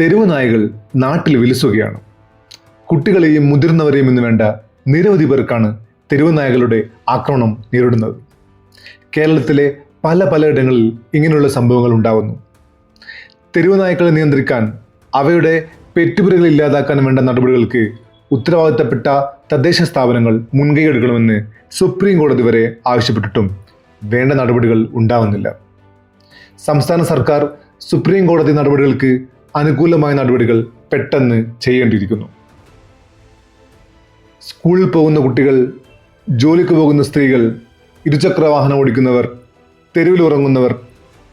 തെരുവ് നായകൾ നാട്ടിൽ വിലസുകയാണ്. കുട്ടികളെയും മുതിർന്നവരെയും എന്ന് വേണ്ട നിരവധി പേർക്കാണ് തെരുവ് നായകളുടെ ആക്രമണം നേരിടുന്നത്. കേരളത്തിലെ പലയിടങ്ങളിൽ ഇങ്ങനെയുള്ള സംഭവങ്ങൾ ഉണ്ടാകുന്നു. തെരുവ് നായ്ക്കളെ നിയന്ത്രിക്കാൻ, അവയുടെ പെറ്റുപിരകൾ ഇല്ലാതാക്കാൻ വേണ്ട നടപടികൾക്ക് ഉത്തരവാദിത്തപ്പെട്ട തദ്ദേശ സ്ഥാപനങ്ങൾ മുൻകൈ എടുക്കണമെന്ന് സുപ്രീം കോടതി വരെ ആവശ്യപ്പെട്ടിട്ടും വേണ്ട നടപടികൾ ഉണ്ടാവുന്നില്ല. സംസ്ഥാന സർക്കാർ സുപ്രീം കോടതി നടപടികൾക്ക് അനുകൂലമായ നടപടികൾ പെട്ടെന്ന് ചെയ്യേണ്ടിയിരിക്കുന്നു. സ്കൂളിൽ പോകുന്ന കുട്ടികൾ, ജോലിക്ക് പോകുന്ന സ്ത്രീകൾ, ഇരുചക്ര വാഹനം ഓടിക്കുന്നവർ, തെരുവിൽ ഉറങ്ങുന്നവർ,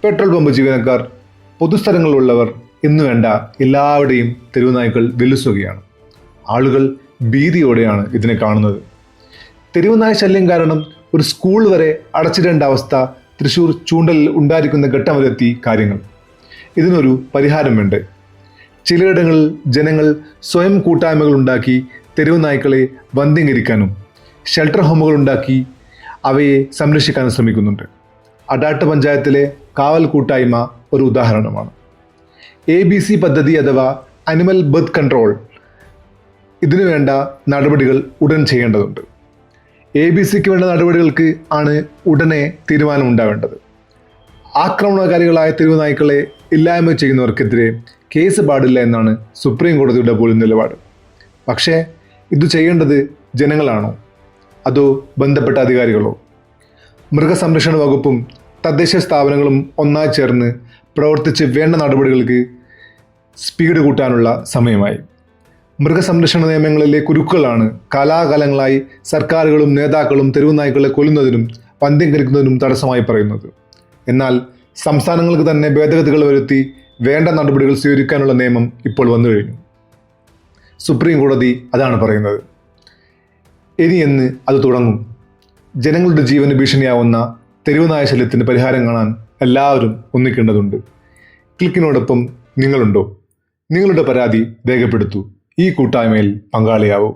പെട്രോൾ പമ്പ് ജീവനക്കാർ, പൊതുസ്ഥലങ്ങളിലുള്ളവർ എന്നു വേണ്ട എല്ലാവരുടെയും തെരുവ് നായ്ക്കൾ വിലസുകയാണ്. ആളുകൾ ഭീതിയോടെയാണ് ഇതിനെ കാണുന്നത്. തെരുവ് നായ ശല്യം കാരണം ഒരു സ്കൂൾ വരെ അടച്ചിടേണ്ട അവസ്ഥ തൃശ്ശൂർ ചൂണ്ടലിൽ ഉണ്ടായിരിക്കുന്ന ഘട്ടം വരെത്തി കാര്യങ്ങൾ. ഇതിനൊരു പരിഹാരം വേണ്ടേ? ചിലയിടങ്ങളിൽ ജനങ്ങൾ സ്വയം കൂട്ടായ്മകൾ ഉണ്ടാക്കി തെരുവ് നായ്ക്കളെ വന്ധ്യംകരിക്കാനും ഷെൽട്ടർ ഹോമുകൾ ഉണ്ടാക്കി അവയെ സംരക്ഷിക്കാനും ശ്രമിക്കുന്നുണ്ട്. അടാട്ട് പഞ്ചായത്തിലെ കാവൽ കൂട്ടായ്മ ഒരു ഉദാഹരണമാണ്. ABC പദ്ധതി അഥവാ അനിമൽ ബർത്ത് കൺട്രോൾ, ഇതിനു വേണ്ട നടപടികൾ ഉടൻ ചെയ്യേണ്ടതുണ്ട്. ABCക്ക് വേണ്ട നടപടികൾക്ക് ആണ് ഉടനെ തീരുമാനമുണ്ടാവേണ്ടത്. ആക്രമണകാരികളായ തെരുവ് നായ്ക്കളെ ഇല്ലായ്മ ചെയ്യുന്നവർക്കെതിരെ കേസ് പാടില്ല എന്നാണ് സുപ്രീം കോടതിയുടെ പോലും നിലപാട്. പക്ഷേ ഇത് ചെയ്യേണ്ടത് ജനങ്ങളാണോ അതോ ബന്ധപ്പെട്ട അധികാരികളോ? മൃഗസംരക്ഷണ വകുപ്പും തദ്ദേശ സ്ഥാപനങ്ങളും ഒന്നായി ചേർന്ന് പ്രവർത്തിച്ച് വേണ്ട നടപടികൾക്ക് സ്പീഡ് കൂട്ടാനുള്ള സമയമായി. മൃഗസംരക്ഷണ നിയമങ്ങളിലെ കുരുക്കുകളാണ് കാലാകാലങ്ങളായി സർക്കാരുകളും നേതാക്കളും തെരുവ് നായ്ക്കളെ കൊല്ലുന്നതിനും വന്ധ്യംകരിക്കുന്നതിനും തടസ്സമായി പറയുന്നത്. എന്നാൽ സംസ്ഥാനങ്ങൾക്ക് തന്നെ ഭേദഗതികൾ വരുത്തി വേണ്ട നടപടികൾ സ്വീകരിക്കാനുള്ള നിയമം ഇപ്പോൾ വന്നു കഴിഞ്ഞു. സുപ്രീം കോടതി അതാണ് പറയുന്നത്. ഇനി എന്ന് അത് തുടങ്ങും? ജനങ്ങളുടെ ജീവന് ഭീഷണിയാവുന്ന തെരുവ് നായ ശല്യത്തിന് പരിഹാരം കാണാൻ എല്ലാവരും ഒന്നിക്കേണ്ടതുണ്ട്. ക്ലിക്കിനോടൊപ്പം നിങ്ങളുണ്ടോ? നിങ്ങളുടെ പരാതി രേഖപ്പെടുത്തൂ. ഈ കൂട്ടായ്മയിൽ പങ്കാളിയാവൂ.